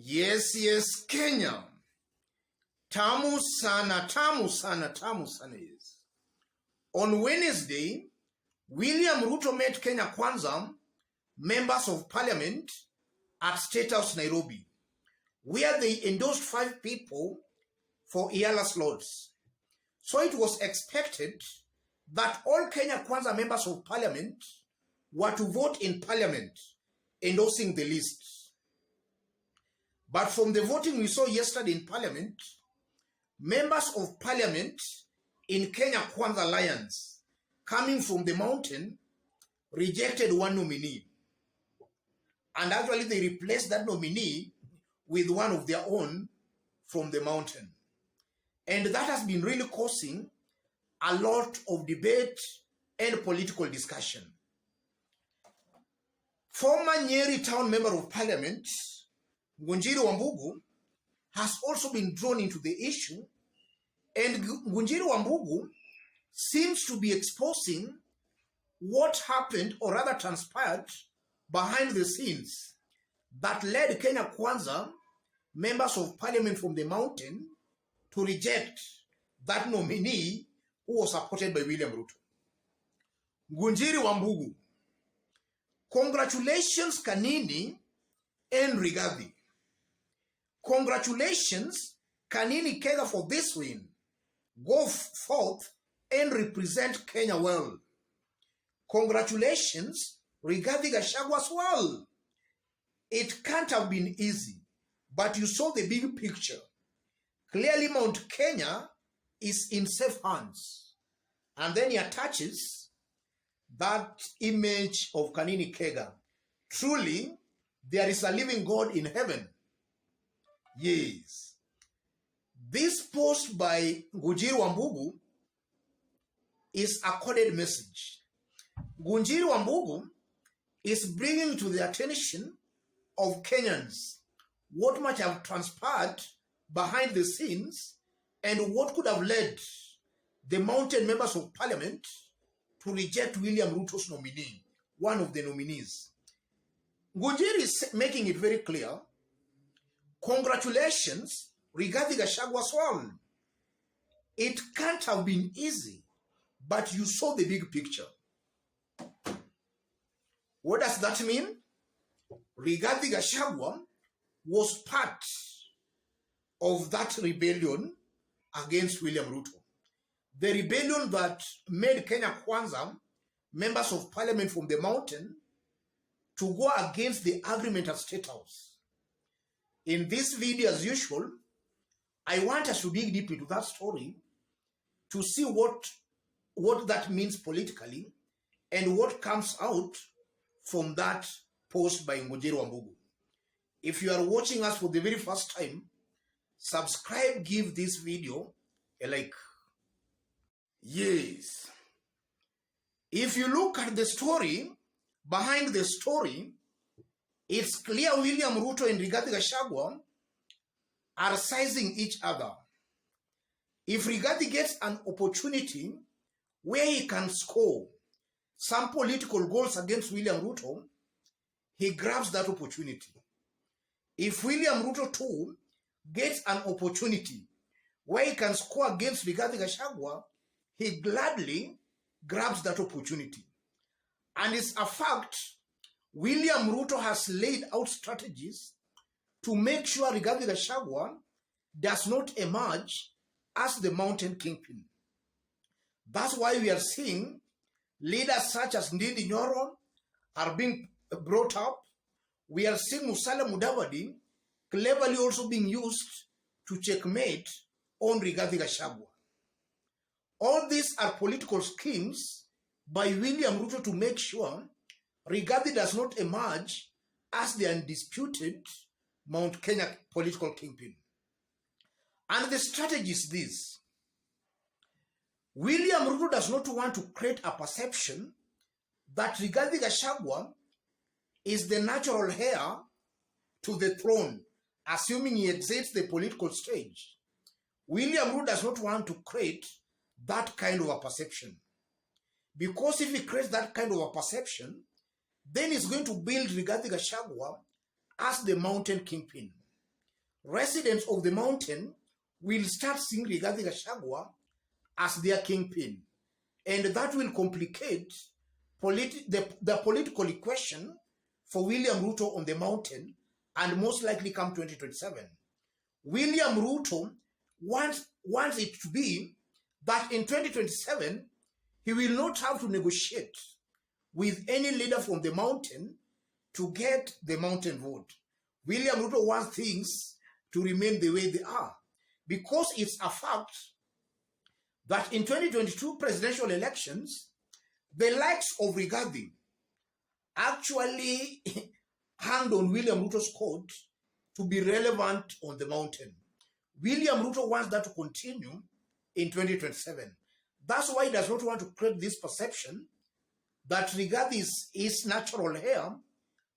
Yes, Kenya. Tamu sana, tamu sana, tamu sana is. On Wednesday, William Ruto met Kenya Kwanza members of parliament at State House, Nairobi, where they endorsed 5 people for EALA slots. So it was expected that all Kenya Kwanza members of parliament were to vote in parliament, endorsing the list. But from the voting we saw yesterday in parliament, members of parliament in Kenya Kwanza Alliance, coming from the mountain, rejected one nominee. And actually they replaced that nominee with one of their own from the mountain. And that has been really causing a lot of debate and political discussion. Former Nyeri town member of parliament, Ngunjiri Wambugu, has also been drawn into the issue, and Ngunjiri Wambugu seems to be exposing what happened, or rather transpired, behind the scenes that led Kenya Kwanza members of parliament from the mountain to reject that nominee who was supported by William Ruto. Ngunjiri Wambugu, congratulations Kanini and Rigathi. Congratulations Kanini Kega for this win. Go forth and represent Kenya well. Congratulations Rigathi Gachagua as well. It can't have been easy, but you saw the big picture. Clearly Mount Kenya is in safe hands. And then he attaches that image of Kanini Kega. Truly, there is a living God in heaven. Yes. This post by Ngunjiri Wambugu is a coded message. Ngunjiri Wambugu is bringing to the attention of Kenyans what might have transpired behind the scenes and what could have led the mountain members of parliament to reject William Ruto's nominee, one of the nominees. Ngunjiri is making it very clear. Congratulations, Rigathi Gachagua as well. It can't have been easy, but you saw the big picture. What does that mean? Rigathi Gachagua was part of that rebellion against William Ruto. The rebellion that made Kenya Kwanza members of parliament from the mountain to go against the agreement at State House. In this video, as usual, I want us to dig deep into that story to see what that means politically and what comes out from that post by Ngunjiri Wambugu. If you are watching us for the very first time, subscribe, give this video a like. Yes. If you look at the story, behind the story, it's clear William Ruto and Rigathi Gachagua are sizing each other. If Rigathi gets an opportunity where he can score some political goals against William Ruto, he grabs that opportunity. If William Ruto too gets an opportunity where he can score against Rigathi Gachagua, he gladly grabs that opportunity. And it's a fact, William Ruto has laid out strategies to make sure Rigathi Gachagua does not emerge as the mountain kingpin. That's why we are seeing leaders such as Ndindi Nyoro are being brought up. We are seeing Musalia Mudavadi cleverly also being used to checkmate on Rigathi Gachagua. All these are political schemes by William Ruto to make sure Rigathi does not emerge as the undisputed Mount Kenya political kingpin. And the strategy is this. William Ruto does not want to create a perception that Rigathi Gachagua is the natural heir to the throne, assuming he exits the political stage. William Ruto does not want to create that kind of a perception. Because if he creates that kind of a perception, then he's going to build Rigathi Gachagua as the mountain kingpin. residents of the mountain will start seeing Rigathi Gachagua as their kingpin. And that will complicate the political equation for William Ruto on the mountain, and most likely come 2027. William Ruto wants it to be that in 2027, he will not have to negotiate with any leader from the mountain to get the mountain vote. William Ruto wants things to remain the way they are, because it's a fact that in 2022 presidential elections, the likes of Rigathi actually hanged on William Ruto's court to be relevant on the mountain. William Ruto wants that to continue in 2027. That's why he does not want to create this perception that Rigathi is natural heir,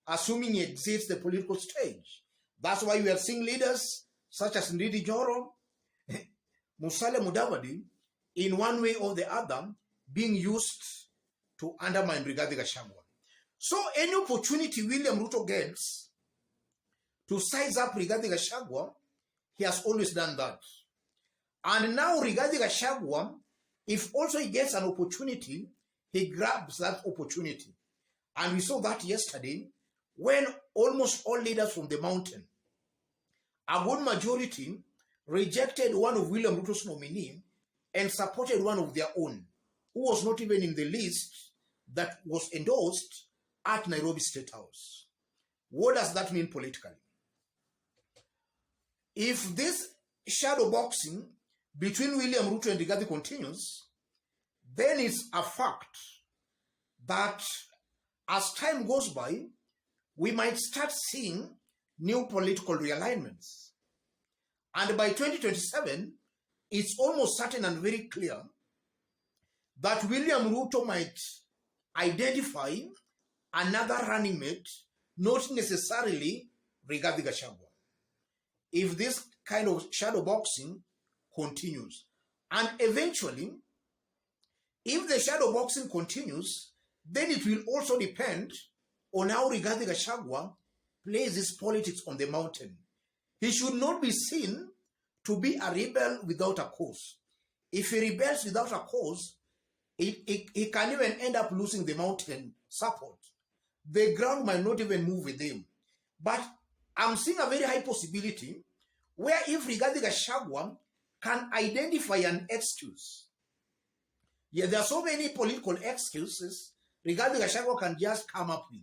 assuming he exits the political stage. That's why we are seeing leaders such as Ndidi Nyoro, Musalia Mudavadi, in one way or the other, being used to undermine Rigathi Gachagua. So any opportunity William Ruto gets to size up Rigathi Gachagua, he has always done that. And now Rigathi Gachagua, if also he gets an opportunity, he grabs that opportunity. And we saw that yesterday when almost all leaders from the mountain, a good majority, rejected one of William Ruto's nominee and supported one of their own, who was not even in the list that was endorsed at Nairobi State House. What does that mean politically? If this shadow boxing between William Ruto and Rigathi continues, then it's a fact that as time goes by, we might start seeing new political realignments. And by 2027, it's almost certain and very clear that William Ruto might identify another running mate, not necessarily Rigathi Gachagua, if this kind of shadow boxing continues. And eventually, if the shadow boxing continues, then it will also depend on how Rigathi Gachagua plays his politics on the mountain. He should not be seen to be a rebel without a cause. If he rebels without a cause, he can even end up losing the mountain support. The ground might not even move with him. But I'm seeing a very high possibility where if Rigathi Gachagua can identify an excuse. Yeah, there are so many political excuses Rigathi Gachagua can just come up with.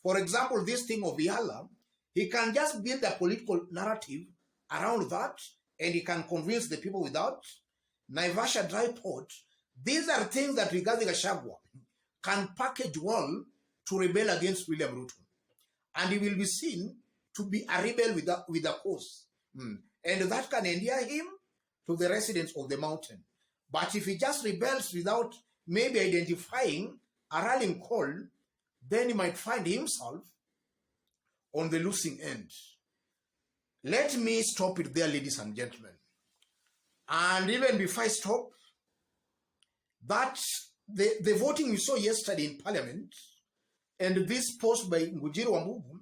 For example, this thing of EALA, he can just build a political narrative around that, and he can convince the people with that. Naivasha dry port, these are things that Rigathi Gachagua can package well to rebel against William Ruto. And he will be seen to be a rebel with a cause. And that can endear him to the residents of the mountain. But if he just rebels without maybe identifying a rallying call, then he might find himself on the losing end. Let me stop it there, ladies and gentlemen. And even before I stop, that the voting we saw yesterday in Parliament and this post by Ngunjiri Wambugu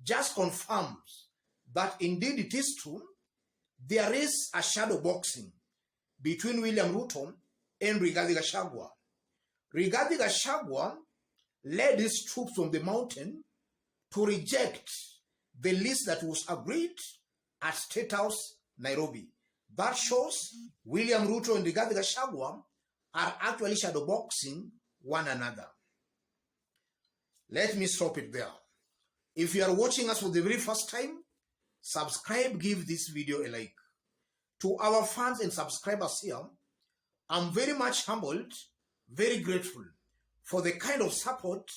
just confirms that indeed it is true. There is a shadow boxing between William Ruto and Rigathi Gachagua. Rigathi Gachagua led his troops from the mountain to reject the list that was agreed at State House, Nairobi. That shows William Ruto and Rigathi Gachagua are actually shadow boxing one another. Let me stop it there. If you are watching us for the very first time, subscribe, give this video a like. To our fans and subscribers here, I'm very much humbled, very grateful for the kind of support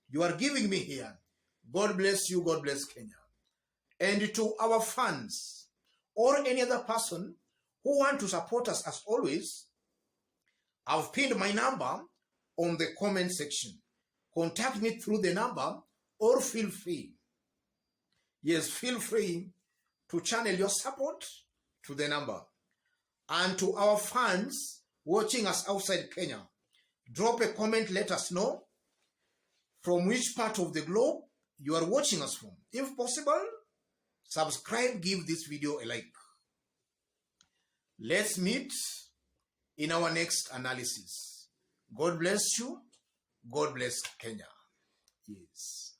you are giving me here. God bless you, God bless Kenya. And to our fans or any other person who want to support us as always, I've pinned my number on the comment section. Contact me through the number or feel free. Yes, feel free to channel your support to the number. And to our fans watching us outside Kenya, drop a comment, let us know from which part of the globe you are watching us from. If possible, subscribe, give this video a like. Let's meet in our next analysis. God bless you. God bless Kenya. Yes.